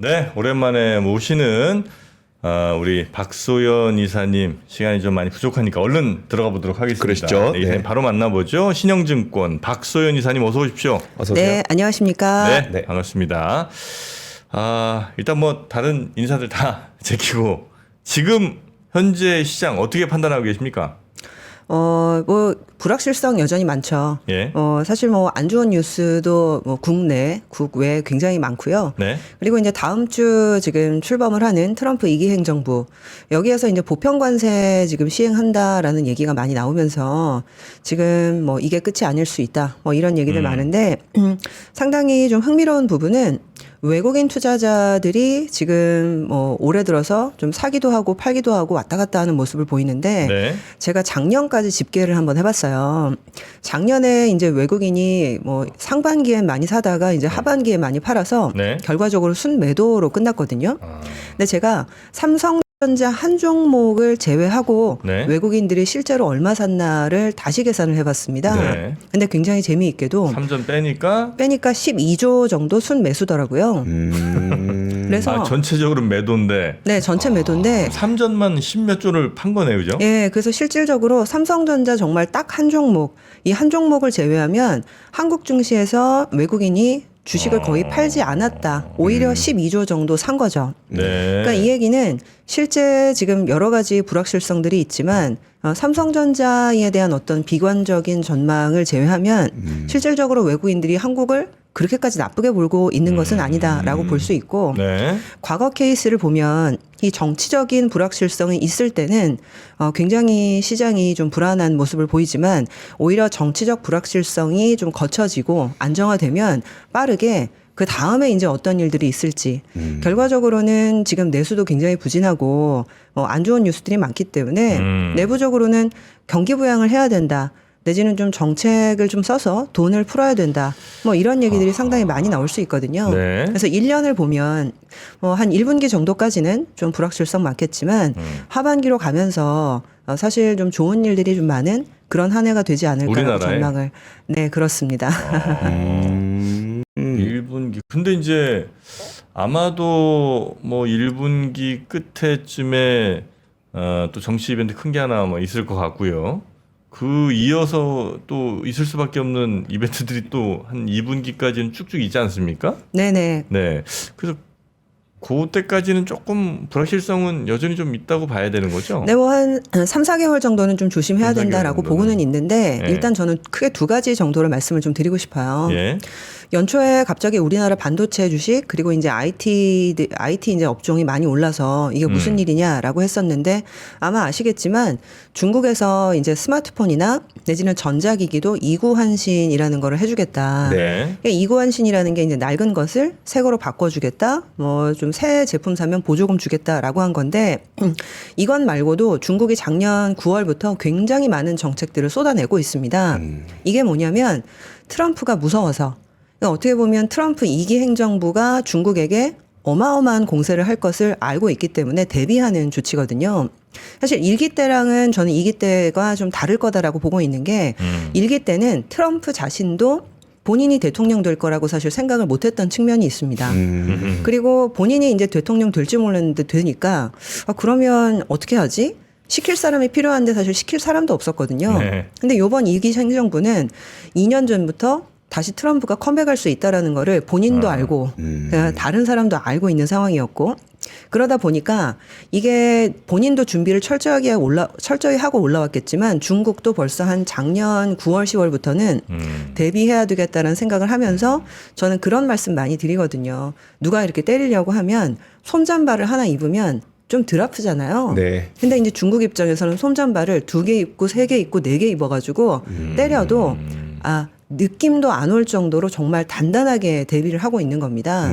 네, 오랜만에 모시는 우리 박소연 이사님 시간이 좀 많이 부족하니까 얼른 들어가 보도록 하겠습니다. 그러시죠. 네, 이사님 네. 바로 만나보죠. 신영증권 박소연 이사님 어서 오십시오. 어서 오세요. 네, 안녕하십니까. 네, 네. 반갑습니다. 일단 뭐 다른 인사들 다 제키고 지금 현재 시장 어떻게 판단하고 계십니까? 뭐 불확실성 여전히 많죠. 예. 사실 뭐 안 좋은 뉴스도 뭐 국내, 국외 굉장히 많고요. 네. 그리고 이제 다음 주 지금 출범을 하는 트럼프 2기 행정부 여기에서 이제 보편 관세 지금 시행한다라는 얘기가 많이 나오면서 지금 뭐 이게 끝이 아닐 수 있다. 뭐 이런 얘기들 많은데 상당히 좀 흥미로운 부분은 외국인 투자자들이 지금 뭐 올해 들어서 좀 사기도 하고 팔기도 하고 왔다 갔다 하는 모습을 보이는데 네. 제가 작년까지 집계를 한번 해봤어요. 작년에 이제 외국인이 뭐 상반기에 많이 사다가 이제 하반기에 많이 팔아서 네. 결과적으로 순매도로 끝났거든요. 아, 근데 제가 삼성전자 한 종목을 제외하고 네. 외국인들이 실제로 얼마 샀나를 다시 계산을 해봤습니다. 네. 근데 굉장히 재미있게도 3전 빼니까 빼니까 12조 정도 순매수더라고요. 그래서 전체적으로 매도인데 네, 전체 매도인데 3전만 10몇 조를 판 거네요, 그죠? 예, 그래서 실질적으로 삼성전자 정말 딱 한 종목, 이 한 종목을 제외하면 한국 증시에서 외국인이 주식을 거의 팔지 않았다. 오히려 12조 정도 산 거죠. 네. 그러니까 이 얘기는 실제 지금 여러 가지 불확실성들이 있지만 삼성전자에 대한 어떤 비관적인 전망을 제외하면 실질적으로 외국인들이 한국을 그렇게까지 나쁘게 보고 있는 것은 아니다라고 볼 수 있고 네. 과거 케이스를 보면 이 정치적인 불확실성이 있을 때는 굉장히 시장이 좀 불안한 모습을 보이지만 오히려 정치적 불확실성이 좀 거쳐지고 안정화되면 빠르게 그 다음에 이제 어떤 일들이 있을지 결과적으로는 지금 내수도 굉장히 부진하고 안 좋은 뉴스들이 많기 때문에 내부적으로는 경기 부양을 해야 된다. 내지는 좀 정책을 좀 써서 돈을 풀어야 된다. 뭐 이런 얘기들이 상당히 많이 나올 수 있거든요. 네. 그래서 1년을 보면 뭐 한 1분기 정도까지는 좀 불확실성 많겠지만 하반기로 가면서 사실 좀 좋은 일들이 좀 많은 그런 한 해가 되지 않을까라고 우리나라에? 전망을 네, 그렇습니다. 1분기. 근데 이제 아마도 뭐 1분기 끝에쯤에 또 정치 이벤트 큰 게 하나 뭐 있을 것 같고요. 그 이어서 또 있을 수밖에 없는 이벤트들이 또 한 2분기까지는 쭉쭉 있지 않습니까? 네네. 네. 그래서 그때까지는 조금 불확실성은 여전히 좀 있다고 봐야 되는 거죠? 네, 뭐 한 3, 4개월 정도는 좀 조심해야 3, 4개월 된다라고 정도는. 보고는 있는데 네. 일단 저는 크게 두 가지 정도를 말씀을 좀 드리고 싶어요. 예. 연초에 갑자기 우리나라 반도체 주식 그리고 이제 IT 이제 업종이 많이 올라서 이게 무슨 일이냐라고 했었는데 아마 아시겠지만 중국에서 이제 스마트폰이나 내지는 전자기기도 이구환신이라는 거를 해주겠다. 네. 이구환신이라는 게 이제 낡은 것을 새 거로 바꿔주겠다. 뭐 좀 새 제품 사면 보조금 주겠다라고 한 건데 이건 말고도 중국이 작년 9월부터 굉장히 많은 정책들을 쏟아내고 있습니다. 이게 뭐냐면 트럼프가 무서워서 그러니까 어떻게 보면 트럼프 2기 행정부가 중국에게 어마어마한 공세를 할 것을 알고 있기 때문에 대비하는 조치거든요. 사실 1기 때랑은 저는 2기 때가 좀 다를 거다라고 보고 있는 게 1기 때는 트럼프 자신도 본인이 대통령 될 거라고 사실 생각을 못했던 측면이 있습니다. 그리고 본인이 이제 대통령 될지 몰랐는데 되니까 그러면 어떻게 하지? 시킬 사람이 필요한데 사실 시킬 사람도 없었거든요. 네. 근데 이번 2기 행정부는 2년 전부터 다시 트럼프가 컴백할 수 있다라는 거를 본인도 알고 다른 사람도 알고 있는 상황이었고 그러다 보니까 이게 본인도 준비를 철저히 하고 올라왔겠지만 중국도 벌써 한 작년 9월 10월부터는 대비해야 되겠다는 생각을 하면서 저는 그런 말씀 많이 드리거든요. 누가 이렇게 때리려고 하면 솜잠바를 하나 입으면 좀 덜 아프잖아요. 네. 근데 이제 중국 입장에서는 솜잠바를 2개 입고 3개 입고 4개 입어가지고 때려도 느낌도 안 올 정도로 정말 단단하게 대비를 하고 있는 겁니다.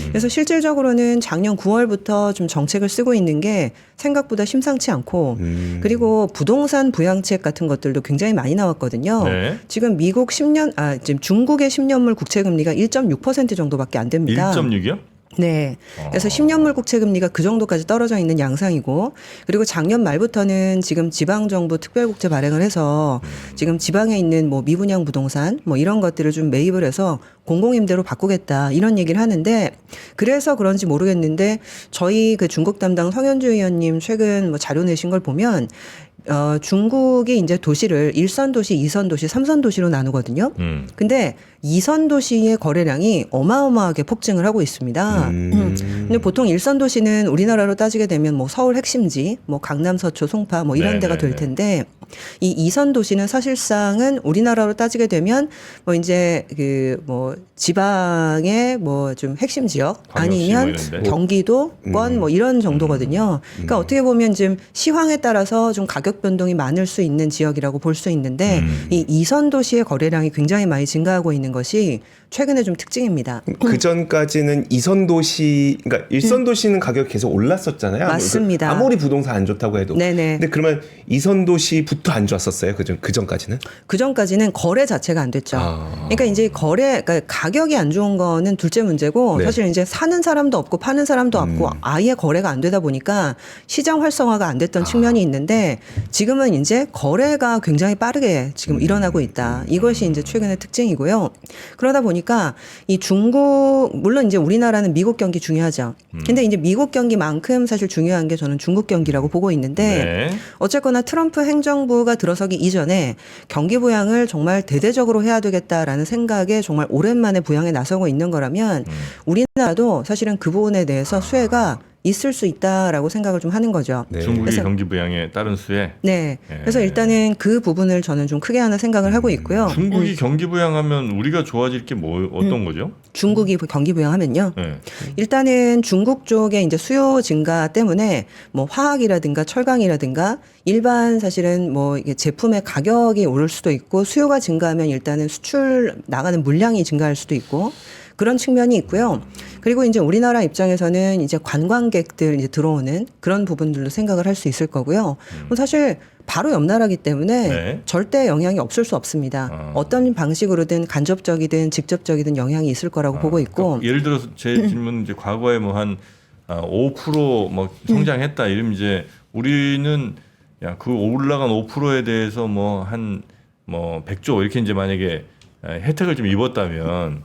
그래서 실질적으로는 작년 9월부터 좀 정책을 쓰고 있는 게 생각보다 심상치 않고 그리고 부동산 부양책 같은 것들도 굉장히 많이 나왔거든요. 네. 지금 지금 중국의 10년물 국채 금리가 1.6% 정도밖에 안 됩니다. 1.6이요? 네. 그래서 10년물 국채 금리가 그 정도까지 떨어져 있는 양상이고, 그리고 작년 말부터는 지금 지방정부 특별국채 발행을 해서 지금 지방에 있는 뭐 미분양 부동산 뭐 이런 것들을 좀 매입을 해서 공공임대로 바꾸겠다 이런 얘기를 하는데, 그래서 그런지 모르겠는데 저희 그 중국 담당 성현주 의원님 최근 뭐 자료 내신 걸 보면 중국이 이제 도시를 1선 도시, 2선 도시, 3선 도시로 나누거든요. 근데 2선 도시의 거래량이 어마어마하게 폭증을 하고 있습니다. 근데 보통 1선 도시는 우리나라로 따지게 되면 뭐 서울 핵심지, 뭐 강남, 서초, 송파 뭐 이런 데가 될 텐데, 이 2선 도시는 사실상은 우리나라로 따지게 되면 뭐 이제 그 뭐 지방의 뭐 좀 핵심 지역 아니면 뭐 이런데. 경기도권 뭐 이런 정도거든요. 그러니까 어떻게 보면 지금 시황에 따라서 좀 가격 변동이 많을 수 있는 지역이라고 볼 수 있는데, 이 2선 도시의 거래량이 굉장히 많이 증가하고 있는 것이 최근에 좀 특징입니다. 그 전까지는 2선 도시, 그러니까 1선 도시는 가격이 계속 올랐었잖아요. 맞습니다. 아무리 부동산 안 좋다고 해도. 네네. 근데 그러면 2선 도시부터 안 좋았었어요. 그 전까지는? 그 전까지는 거래 자체가 안 됐죠. 그러니까 이제 그러니까 가격이 안 좋은 거는 둘째 문제고, 네. 사실 이제 사는 사람도 없고 파는 사람도 없고 아예 거래가 안 되다 보니까 시장 활성화가 안 됐던 측면이 있는데, 지금은 이제 거래가 굉장히 빠르게 지금 일어나고 있다. 이것이 이제 최근의 특징이고요. 그러다 보니까 이 중국, 물론 이제 우리나라는 미국 경기 중요하죠. 근데 이제 미국 경기만큼 사실 중요한 게 저는 중국 경기라고 보고 있는데, 네. 어쨌거나 트럼프 행정부가 들어서기 이전에 경기 부양을 정말 대대적으로 해야 되겠다라는 생각에 정말 오랜만에 부양에 나서고 있는 거라면 우리나라도 사실은 그 부분에 대해서 수혜가 있을 수 있다라고 생각을 좀 하는 거죠. 네. 중국이 그래서- 경기 부양에 따른 수에 네. 그래서 일단은 그 부분을 저는 좀 크게 하나 생각을 하고 있고요. 중국이 경기 부양하면 우리가 좋아질 게 뭐 어떤 거죠? 중국이 경기 부양하면요. 네. 일단은 중국 쪽에 이제 수요 증가 때문에 뭐 화학이라든가 철강이라든가 일반 사실은 뭐 이게 제품의 가격이 오를 수도 있고, 수요가 증가하면 일단은 수출 나가는 물량이 증가할 수도 있고, 그런 측면이 있고요. 그리고 이제 우리나라 입장에서는 이제 관광객들 이제 들어오는 그런 부분들도 생각을 할 수 있을 거고요. 사실 바로 옆 나라기 때문에 네. 절대 영향이 없을 수 없습니다. 어떤 방식으로든 간접적이든 직접적이든 영향이 있을 거라고 보고 있고. 그러니까 예를 들어서 제 질문은 이제 과거에 뭐 한 5% 성장했다 이러면 이제 우리는 야, 그 올라간 5%에 대해서 뭐 한 뭐 100조 이렇게 이제 만약에 혜택을 좀 입었다면,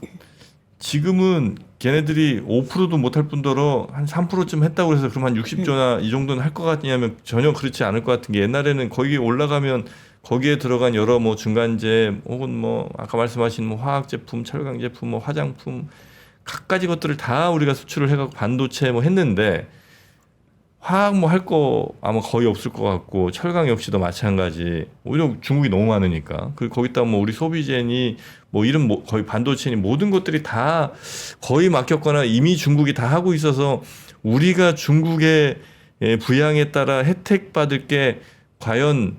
지금은 걔네들이 5%도 못할 뿐더러 한 3%쯤 했다고 해서 그럼 한 60조나 이 정도는 할 것 같냐면 전혀 그렇지 않을 것 같은 게, 옛날에는 거기 올라가면 거기에 들어간 여러 뭐 중간재 혹은 뭐 아까 말씀하신 뭐 화학 제품, 철강 제품, 뭐 화장품 갖가지 것들을 다 우리가 수출을 해갖고 반도체 뭐 했는데, 화학 뭐 할 거 아마 거의 없을 것 같고, 철강 역시도 마찬가지. 오히려 중국이 너무 많으니까. 그리고 거기다 뭐 우리 소비재니 뭐 이런 뭐 거의 반도체니 모든 것들이 다 거의 막혔거나 이미 중국이 다 하고 있어서, 우리가 중국의 부양에 따라 혜택 받을 게 과연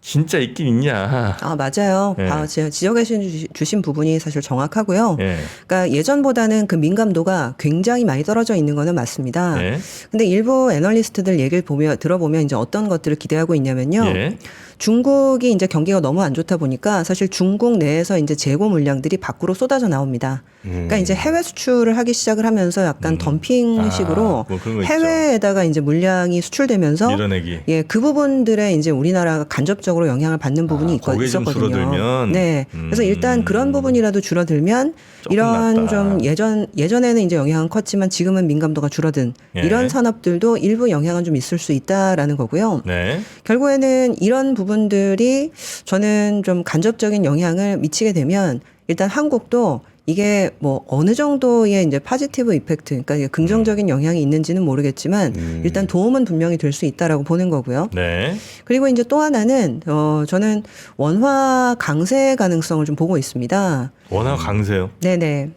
진짜 있긴 있냐. 아, 맞아요. 네. 제가 지적해 주신 부분이 사실 정확하고요. 예. 그러니까 예전보다는 그 민감도가 굉장히 많이 떨어져 있는 거는 맞습니다. 예. 근데 일부 애널리스트들 얘기를 들어보면 이제 어떤 것들을 기대하고 있냐면요. 예. 중국이 이제 경기가 너무 안 좋다 보니까 사실 중국 내에서 이제 재고 물량들이 밖으로 쏟아져 나옵니다. 그러니까 이제 해외 수출을 하기 시작을 하면서 약간 덤핑식으로 뭐 그런 거 있죠. 해외에다가 이제 물량이 수출되면서 밀어내기. 예, 그 부분들에 이제 우리나라가 간접적으로 영향을 받는 부분이 거기에 좀 있었거든요. 줄어들면? 네. 그래서 일단 그런 부분이라도 줄어들면 조금 이런 낫다. 좀 예전에는 이제 영향은 컸지만 지금은 민감도가 줄어든 예. 이런 산업들도 일부 영향은 좀 있을 수 있다라는 거고요. 네. 결국에는 이런 부분들이 저는 좀 간접적인 영향을 미치게 되면 일단 한국도 이게 뭐 어느 정도의 이제 파지티브 이펙트, 그러니까 이게 긍정적인 영향이 있는지는 모르겠지만 일단 도움은 분명히 될 수 있다라고 보는 거고요. 네. 그리고 이제 또 하나는 저는 원화 강세 가능성을 좀 보고 있습니다. 워낙 강세요. 네네.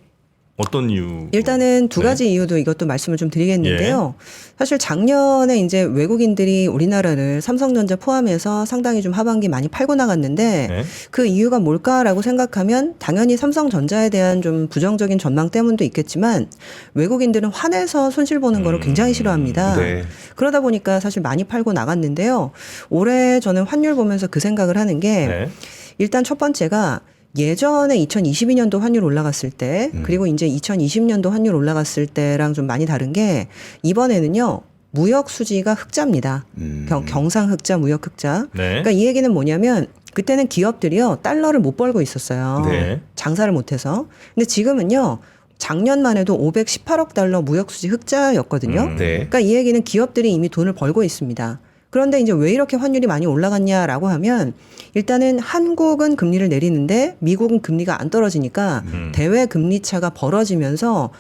어떤 이유? 일단은 두 가지 이유도 이것도 말씀을 좀 드리겠는데요. 사실 작년에 이제 외국인들이 우리나라를 삼성전자 포함해서 상당히 좀 하반기 많이 팔고 나갔는데 네. 그 이유가 뭘까라고 생각하면 당연히 삼성전자에 대한 좀 부정적인 전망 때문도 있겠지만 외국인들은 환해서 손실 보는 거를 굉장히 싫어합니다. 네. 그러다 보니까 사실 많이 팔고 나갔는데요. 올해 저는 환율 보면서 그 생각을 하는 게 네. 일단 첫 번째가 예전에 2022년도 환율 올라갔을 때 그리고 이제 2020년도 환율 올라갔을 때랑 좀 많이 다른 게 이번에는요. 무역 수지가 흑자입니다. 경상 흑자, 무역 흑자. 네. 그러니까 이 얘기는 뭐냐면 그때는 기업들이요. 달러를 못 벌고 있었어요. 네. 장사를 못 해서. 근데 지금은요. 작년만 해도 518억 달러 무역 수지 흑자였거든요. 네. 그러니까 이 얘기는 기업들이 이미 돈을 벌고 있습니다. 그런데 이제 왜 이렇게 환율이 많이 올라갔냐라고 하면 일단은 한국은 금리를 내리는데 미국은 금리가 안 떨어지니까 대외 금리 차가 벌어지면서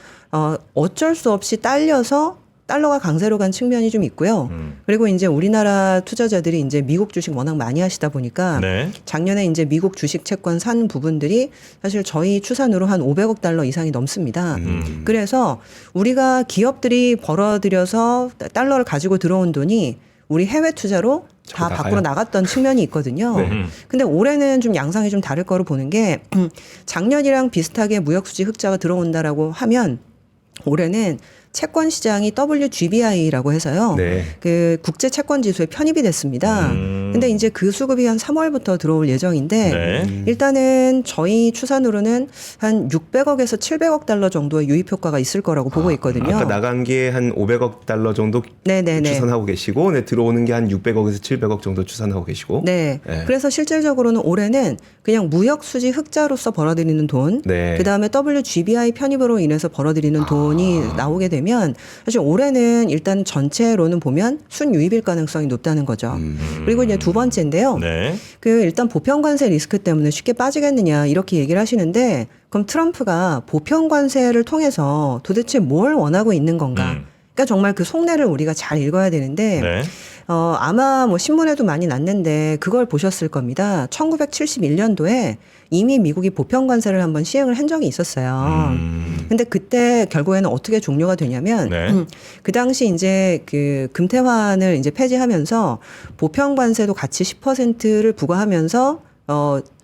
어쩔 수 없이 딸려서 달러가 강세로 간 측면이 좀 있고요. 그리고 이제 우리나라 투자자들이 이제 미국 주식 워낙 많이 하시다 보니까 네. 작년에 이제 미국 주식 채권 산 부분들이 사실 저희 추산으로 한 500억 달러 이상이 넘습니다. 그래서 우리가 기업들이 벌어들여서 달러를 가지고 들어온 돈이 우리 해외 투자로 다 나가요? 밖으로 나갔던 측면이 있거든요. 네. 근데 올해는 좀 양상이 좀 다를 거로 보는 게 작년이랑 비슷하게 무역 수지 흑자가 들어온다라고 하면 올해는 채권 시장이 WGBI라고 해서요. 네. 그 국제 채권 지수에 편입이 됐습니다. 근데 이제 그 수급이 한 3월부터 들어올 예정인데 네. 일단은 저희 추산으로는 한 600억에서 700억 달러 정도의 유입 효과가 있을 거라고 보고 있거든요. 아까 나간 게 한 500억 달러 정도 네네네. 추산하고 계시고, 네, 들어오는 게 한 600억에서 700억 정도 추산하고 계시고. 네. 네. 그래서 실질적으로는 올해는 그냥 무역 수지 흑자로서 벌어들이는 돈, 네. 그다음에 WGBI 편입으로 인해서 벌어들이는 돈이 나오게 되면 사실 올해는 일단 전체로는 보면 순유입일 가능성이 높다는 거죠. 그리고 이제 두 번째인데요. 네. 그 일단 보편 관세 리스크 때문에 쉽게 빠지겠느냐 이렇게 얘기를 하시는데 그럼 트럼프가 보편 관세를 통해서 도대체 뭘 원하고 있는 건가? 그러니까 정말 그 속내를 우리가 잘 읽어야 되는데 네. 아마 뭐 신문에도 많이 났는데 그걸 보셨을 겁니다. 1971년도에 이미 미국이 보편 관세를 한번 시행을 한 적이 있었어요. 근데 그때 결국에는 어떻게 종료가 되냐면 네. 그 당시 이제 그 금태환을 이제 폐지하면서 보편 관세도 같이 10%를 부과하면서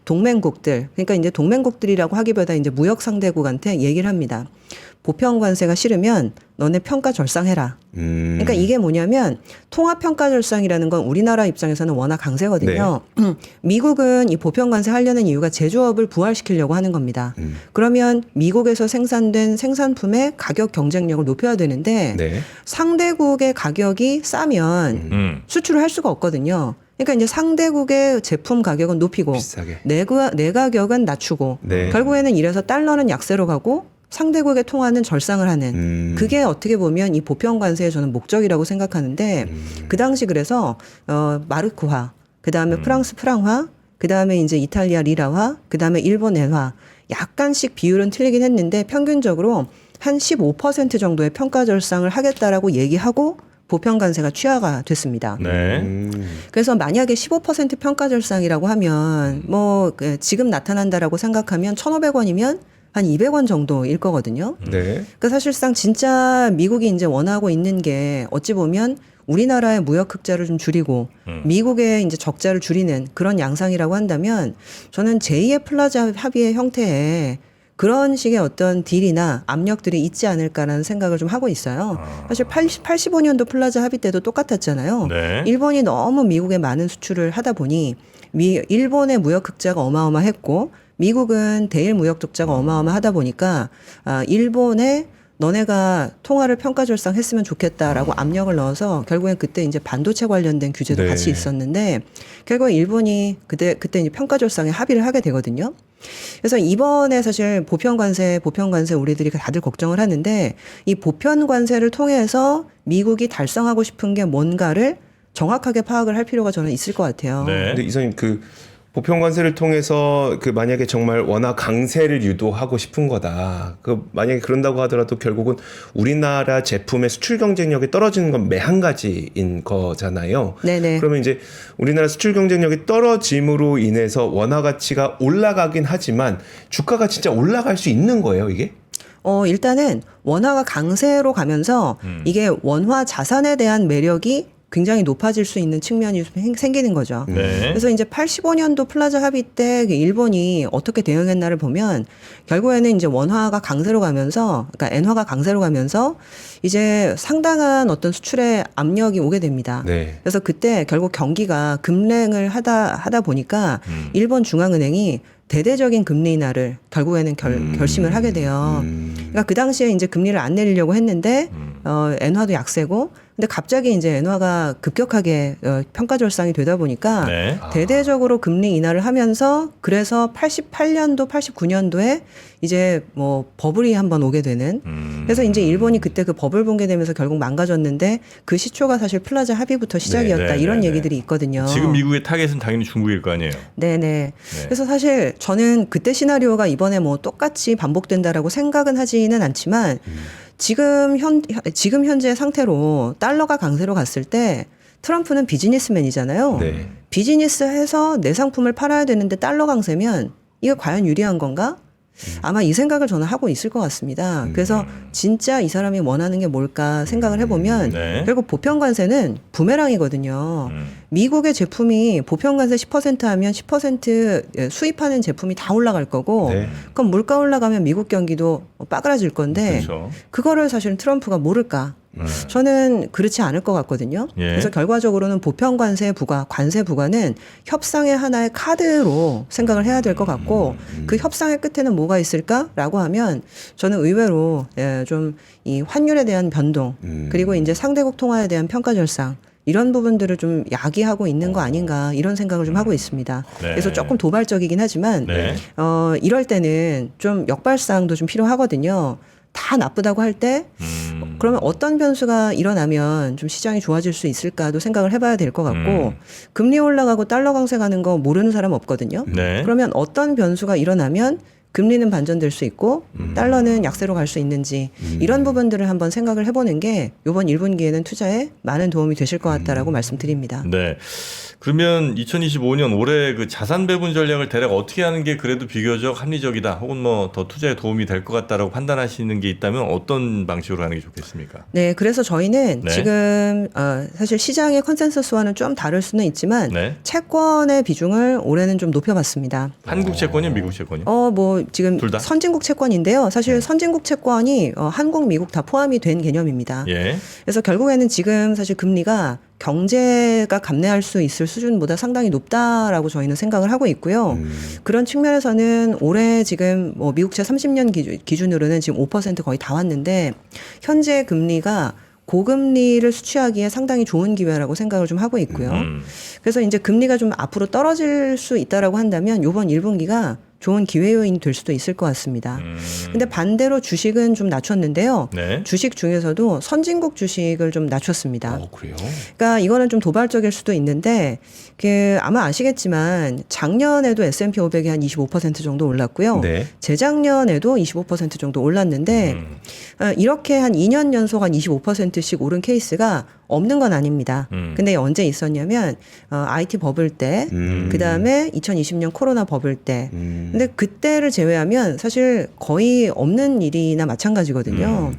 동맹국들 그러니까 이제 동맹국들이라고 하기보다 이제 무역 상대국한테 얘기를 합니다. 보편 관세가 싫으면 너네 평가 절상해라. 그러니까 이게 뭐냐면 통합 평가 절상이라는 건 우리나라 입장에서는 워낙 강세거든요. 미국은 이 보편 관세 하려는 이유가 제조업을 부활시키려고 하는 겁니다. 그러면 미국에서 생산된 생산품의 가격 경쟁력을 높여야 되는데 네. 상대국의 가격이 싸면 수출을 할 수가 없거든요. 그러니까 이제 상대국의 제품 가격은 높이고 비싸게. 내 가격은 낮추고 네. 결국에는 이래서 달러는 약세로 가고 상대국의 통화는 절상을 하는 그게 어떻게 보면 이 보편 관세의 저는 목적이라고 생각하는데 그 당시 그래서 마르크화 그다음에 프랑스 프랑화 그다음에 이제 이탈리아 리라화 그다음에 일본 엔화 약간씩 비율은 틀리긴 했는데 평균적으로 한 15% 정도의 평가 절상을 하겠다라고 얘기하고 보편 관세가 취하가 됐습니다. 네. 그래서 만약에 15% 평가 절상이라고 하면 뭐 지금 나타난다라고 생각하면 1,500원이면 한 200원 정도일 거거든요. 네. 그러니까 사실상 진짜 미국이 이제 원하고 있는 게 어찌 보면 우리나라의 무역 흑자를 좀 줄이고 미국의 이제 적자를 줄이는 그런 양상이라고 한다면 저는 제2의 플라자 합의의 형태의 그런 식의 어떤 딜이나 압력들이 있지 않을까라는 생각을 좀 하고 있어요. 사실 85년도 플라자 합의 때도 똑같았잖아요. 네. 일본이 너무 미국에 많은 수출을 하다 보니 일본의 무역 흑자가 어마어마했고 미국은 대일 무역 적자가 어마어마하다 보니까 일본에 너네가 통화를 평가 절상했으면 좋겠다라고 압력을 넣어서 결국엔 그때 이제 반도체 관련된 규제도 네. 같이 있었는데 결국 일본이 그때 이제 평가 절상에 합의를 하게 되거든요. 그래서 이번에 사실 보편 관세 우리들이 다들 걱정을 하는데 이 보편 관세를 통해서 미국이 달성하고 싶은 게 뭔가를 정확하게 파악을 할 필요가 저는 있을 것 같아요. 네. 근데 이사님 그 보편 관세를 통해서 그 만약에 정말 워낙 강세를 유도하고 싶은 거다. 그 만약에 그런다고 하더라도 결국은 우리나라 제품의 수출 경쟁력이 떨어지는 건 매한 가지인 거잖아요. 네네. 그러면 이제 우리나라 수출 경쟁력이 떨어짐으로 인해서 원화 가치가 올라가긴 하지만 주가가 진짜 올라갈 수 있는 거예요, 이게? 일단은 원화가 강세로 가면서 이게 원화 자산에 대한 매력이 굉장히 높아질 수 있는 측면이 좀 생기는 거죠. 네. 그래서 이제 85년도 플라자 합의 때 일본이 어떻게 대응했나를 보면 결국에는 이제 원화가 강세로 가면서 그러니까 엔화가 강세로 가면서 이제 상당한 어떤 수출의 압력이 오게 됩니다. 네. 그래서 그때 결국 경기가 급랭을 하다 보니까 일본 중앙은행이 대대적인 금리 인하를 결국에는 결심을 하게 돼요. 그러니까 그 당시에 이제 금리를 안 내리려고 했는데 엔화도 약세고 근데 갑자기 이제 엔화가 급격하게 평가 절상이 되다 보니까 네. 대대적으로 금리 인하를 하면서 그래서 88년도, 89년도에 이제 뭐 버블이 한번 오게 되는 그래서 이제 일본이 그때 그 버블 붕괴되면서 결국 망가졌는데 그 시초가 사실 플라자 합의부터 시작이었다 네, 이런 네, 얘기들이 있거든요. 지금 미국의 타겟은 당연히 중국일 거 아니에요. 네네. 그래서 사실 저는 그때 시나리오가 이번에 뭐 똑같이 반복된다라고 생각은 하지는 않지만 지금 현재 상태로 달러가 강세로 갔을 때 트럼프는 비즈니스맨이잖아요. 네. 비즈니스해서 내 상품을 팔아야 되는데 달러 강세면 이게 과연 유리한 건가? 아마 이 생각을 저는 하고 있을 것 같습니다. 그래서 진짜 이 사람이 원하는 게 뭘까 생각을 해보면 네. 결국 보편관세는 부메랑이거든요. 미국의 제품이 보편관세 10% 하면 10% 수입하는 제품이 다 올라갈 거고 네. 그럼 물가 올라가면 미국 경기도 빠그라질 건데 그렇죠. 그거를 사실은 트럼프가 모를까? 저는 그렇지 않을 것 같거든요. 예. 그래서 결과적으로는 보편관세 부과, 관세 부과는 협상의 하나의 카드로 생각을 해야 될 것 같고 그 협상의 끝에는 뭐가 있을까라고 하면 저는 의외로 좀 이 환율에 대한 변동 그리고 이제 상대국 통화에 대한 평가 절상 이런 부분들을 좀 야기하고 있는 거 아닌가 이런 생각을 좀 하고 있습니다. 네. 그래서 조금 도발적이긴 하지만 네. 이럴 때는 좀 역발상도 좀 필요하거든요. 다 나쁘다고 할 때 그러면 어떤 변수가 일어나면 좀 시장이 좋아질 수 있을까도 생각을 해봐야 될 것 같고 금리 올라가고 달러 강세 가는 거 모르는 사람 없거든요. 네. 그러면 어떤 변수가 일어나면 금리는 반전될 수 있고 달러는 약세로 갈 수 있는지 이런 부분들을 한번 생각을 해보는 게 이번 1분기에는 투자에 많은 도움이 되실 것 같다라고 말씀드립니다. 네. 그러면 2025년 올해 그 자산 배분 전략을 대략 어떻게 하는 게 그래도 비교적 합리적이다 혹은 뭐 더 투자에 도움이 될 것 같다라고 판단하시는 게 있다면 어떤 방식으로 하는 게 좋겠습니까? 네, 그래서 저희는 네. 지금 사실 시장의 컨센서스와는 좀 다를 수는 있지만 네. 채권의 비중을 올해는 좀 높여봤습니다. 한국 채권이요, 미국 채권이요? 뭐 지금 둘 다? 선진국 채권인데요. 사실 선진국 채권이 한국, 미국 다 포함이 된 개념입니다. 예. 그래서 결국에는 지금 사실 금리가 경제가 감내할 수 있을 수준보다 상당히 높다라고 저희는 생각을 하고 있고요. 그런 측면에서는 올해 지금 뭐 미국채 30년 기준으로는 지금 5% 거의 다 왔는데 현재 금리가 고금리를 수취하기에 상당히 좋은 기회라고 생각을 좀 하고 있고요. 그래서 이제 금리가 좀 앞으로 떨어질 수 있다라고 한다면 이번 1분기가 좋은 기회 요인이 될 수도 있을 것 같습니다. 근데 반대로 주식은 좀 낮췄는데요. 네. 주식 중에서도 선진국 주식을 좀 낮췄습니다. 그래요? 그러니까 이거는 좀 도발적일 수도 있는데 아마 아시겠지만 작년에도 S&P 500이 한 25% 정도 올랐고요. 네. 재작년에도 25% 정도 올랐는데 이렇게 한 2년 연속 한 25%씩 오른 케이스가 없는 건 아닙니다. 근데 언제 있었냐면 IT 버블 때, 그다음에 2020년 코로나 버블 때. 근데 그때를 제외하면 사실 거의 없는 일이나 마찬가지거든요.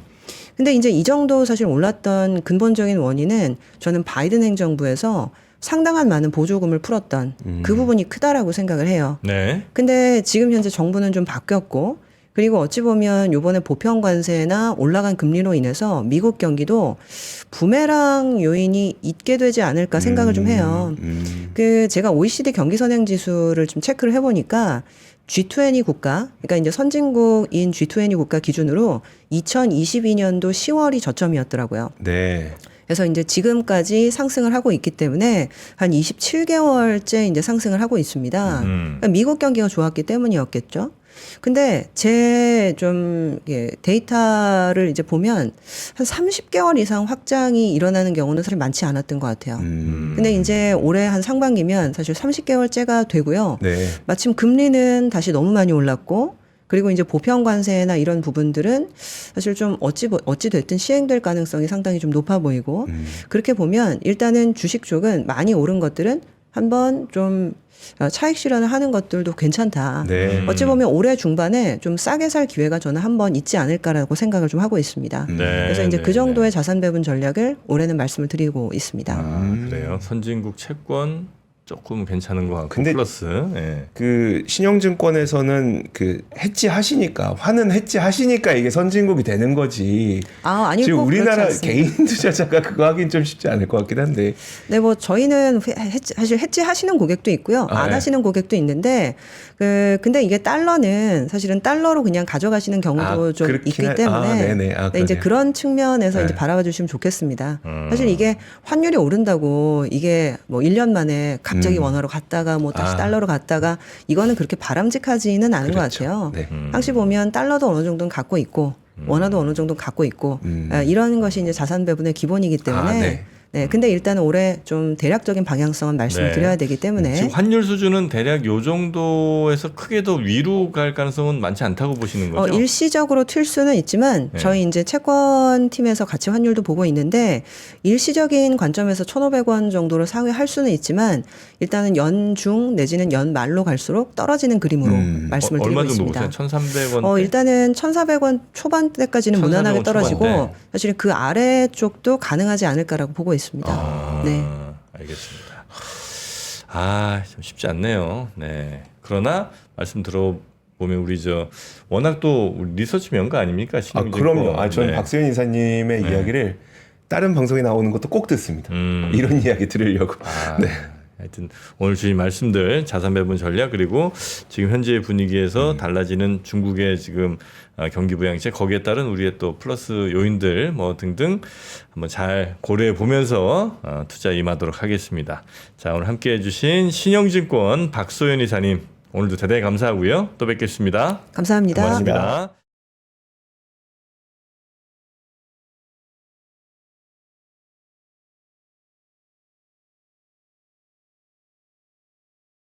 근데 이제 이 정도 사실 올랐던 근본적인 원인은 저는 바이든 행정부에서 상당한 많은 보조금을 풀었던 그 부분이 크다라고 생각을 해요. 네. 근데 지금 현재 정부는 좀 바뀌었고 그리고 어찌 보면 요번에 보편 관세나 올라간 금리로 인해서 미국 경기도 부메랑 요인이 있게 되지 않을까 생각을 좀 해요. 제가 OECD 경기 선행 지수를 좀 체크를 해보니까 G20 국가, 그러니까 이제 선진국인 G20 국가 기준으로 2022년도 10월이 저점이었더라고요. 네. 그래서 이제 지금까지 상승을 하고 있기 때문에 한 27개월째 이제 상승을 하고 있습니다. 그러니까 미국 경기가 좋았기 때문이었겠죠. 근데 제 좀 데이터를 이제 보면 한 30개월 이상 확장이 일어나는 경우는 사실 많지 않았던 것 같아요. 근데 이제 올해 한 상반기면 사실 30개월째가 되고요. 네. 마침 금리는 다시 너무 많이 올랐고 그리고 이제 보편 관세나 이런 부분들은 사실 좀 어찌 됐든 시행될 가능성이 상당히 좀 높아 보이고 그렇게 보면 일단은 주식 쪽은 많이 오른 것들은 한번 좀 차익 실현을 하는 것들도 괜찮다. 네. 어찌 보면 올해 중반에 좀 싸게 살 기회가 저는 한번 있지 않을까라고 생각을 좀 하고 있습니다. 네. 그래서 이제 네, 그 정도의 자산 배분 전략을 올해는 말씀을 드리고 있습니다. 그래요. 선진국 채권 조금 괜찮은 것 같고 근데 플러스 예. 그 신영증권에서는 그 해지 하시니까 화는 해지 하시니까 이게 선진국이 되는 거지. 아니 지금 꼭 우리나라 그렇지 않습니다. 개인 투자자가 그거 하긴 좀 쉽지 않을 것 같긴 한데. 네, 뭐 저희는 사실 해지 하시는 고객도 있고요, 안 네. 하시는 고객도 있는데 근데 이게 달러는 사실은 달러로 그냥 가져가시는 경우도 좀 그렇긴 있기 때문에 네네. 네, 이제 그러네요. 그런 측면에서 네. 이제 바라봐 주시면 좋겠습니다. 사실 이게 환율이 오른다고 이게 뭐 1년 만에 갑자기 원화로 갔다가 뭐 다시 달러로 갔다가 이거는 그렇게 바람직하지는 않은 것 그렇죠. 같아요. 네. 항시 보면 달러도 어느 정도는 갖고 있고 원화도 어느 정도 갖고 있고 이런 것이 이제 자산 배분의 기본이기 때문에 네, 근데 일단은 올해 좀 대략적인 방향성은 말씀을 네. 드려야 되기 때문에 지금 환율 수준은 대략 요 정도에서 크게 더 위로 갈 가능성은 많지 않다고 보시는 거죠? 일시적으로 튈 수는 있지만 네. 저희 이제 채권 팀에서 같이 환율도 보고 있는데 일시적인 관점에서 1,500원 정도로 상회할 수는 있지만 일단은 연중 내지는 연말로 갈수록 떨어지는 그림으로 말씀을 드리고 얼마 정도 있습니다. 보세요? 1,300원. 일단은 1,400원 초반대까지는 1,400원 무난하게 떨어지고 초반대. 사실 그 아래 쪽도 가능하지 않을까라고 보고 있습니다. 네. 알겠습니다. 좀 쉽지 않네요. 네. 그러나 말씀 들어보면 우리 워낙 또 우리 리서치 명가 아닙니까? 그럼요. 저는 네. 박수현 이사님의 이야기를 다른 방송에 나오는 것도 꼭 듣습니다. 이런 이야기 들으려고. 네. 하여튼 오늘 주신 말씀들 자산 배분 전략 그리고 지금 현재의 분위기에서 달라지는 중국의 지금 경기 부양책 거기에 따른 우리의 또 플러스 요인들 뭐 등등 한번 잘 고려해 보면서 투자 임하도록 하겠습니다. 자, 오늘 함께해 주신 신영증권 박소연 이사님 오늘도 대단히 감사하고요. 또 뵙겠습니다. 감사합니다. 고맙습니다.